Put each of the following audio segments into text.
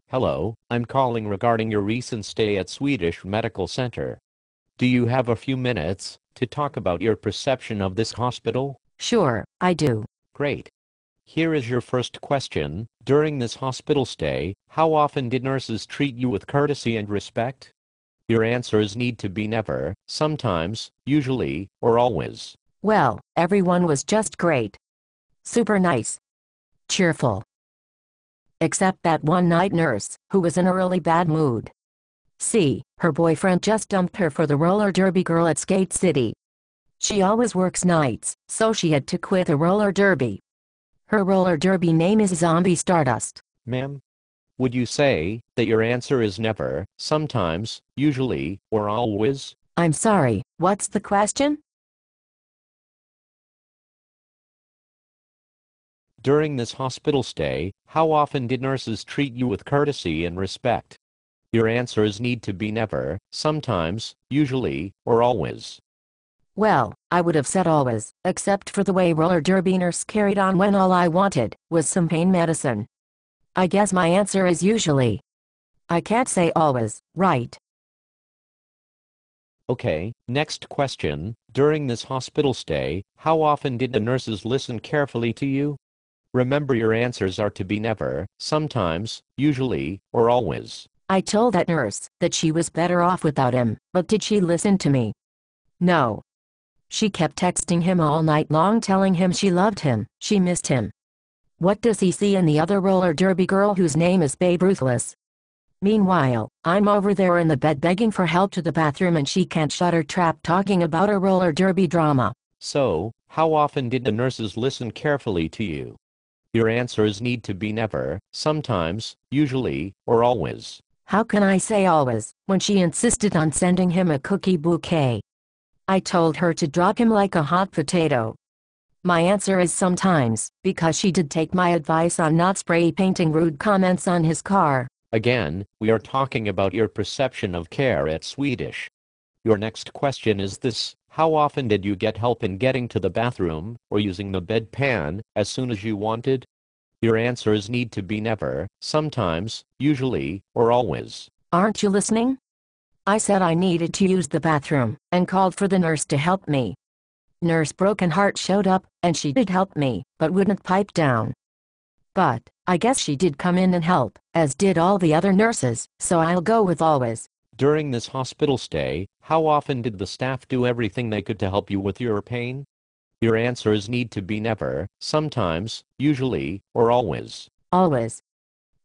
Hello, I'm calling regarding your recent stay at Swedish Medical Center. Do you have a few minutes to talk about your perception of this hospital? Sure, I do. Great. Here is your first question. During this hospital stay, how often did nurses treat you with courtesy and respect? Your answers need to be never, sometimes, usually, or always. Well, everyone was just great. Super nice. Cheerful. Except that one night nurse, who was in a really bad mood. See, her boyfriend just dumped her for the roller derby girl at Skate City. She always works nights, so she had to quit the roller derby. Her roller derby name is Zombie Stardust. Ma'am, would you say that your answer is never, sometimes, usually, or always? I'm sorry, what's the question? During this hospital stay, how often did nurses treat you with courtesy and respect? Your answers need to be never, sometimes, usually, or always. Well, I would have said always, except for the way roller derby nurse carried on when all I wanted was some pain medicine. I guess my answer is usually. I can't say always, right? Okay, next question. During this hospital stay, how often did the nurses listen carefully to you? Remember, your answers are to be never, sometimes, usually, or always. I told that nurse that she was better off without him, but did she listen to me? No. She kept texting him all night long telling him she loved him, she missed him. What does he see in the other roller derby girl whose name is Babe Ruthless? Meanwhile, I'm over there in the bed begging for help to the bathroom and she can't shut her trap talking about her roller derby drama. So, how often did the nurses listen carefully to you? Your answers need to be never, sometimes, usually, or always. How can I say always, when she insisted on sending him a cookie bouquet? I told her to drop him like a hot potato. My answer is sometimes, because she did take my advice on not spray painting rude comments on his car. Again, we are talking about your perception of care at Swedish. Your next question is this: how often did you get help in getting to the bathroom, or using the bedpan, as soon as you wanted? Your answers need to be never, sometimes, usually, or always. Aren't you listening? I said I needed to use the bathroom, and called for the nurse to help me. Nurse Broken Heart showed up, and she did help me, but wouldn't pipe down. But, I guess she did come in and help, as did all the other nurses, so I'll go with always. During this hospital stay, how often did the staff do everything they could to help you with your pain? Your answers need to be never, sometimes, usually, or always. Always.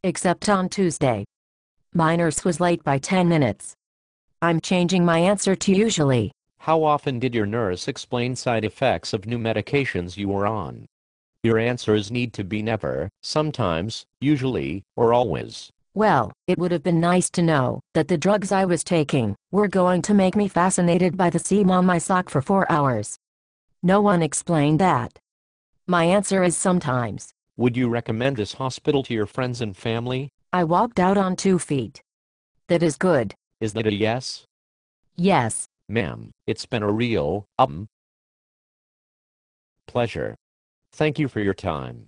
Except on Tuesday. My nurse was late by 10 minutes. I'm changing my answer to usually. How often did your nurse explain side effects of new medications you were on? Your answers need to be never, sometimes, usually, or always. Well, it would have been nice to know that the drugs I was taking were going to make me fascinated by the seam on my sock for 4 hours. No one explained that. My answer is sometimes. Would you recommend this hospital to your friends and family? I walked out on 2 feet. That is good. Is that a yes? Yes. Ma'am, it's been a real, pleasure. Thank you for your time.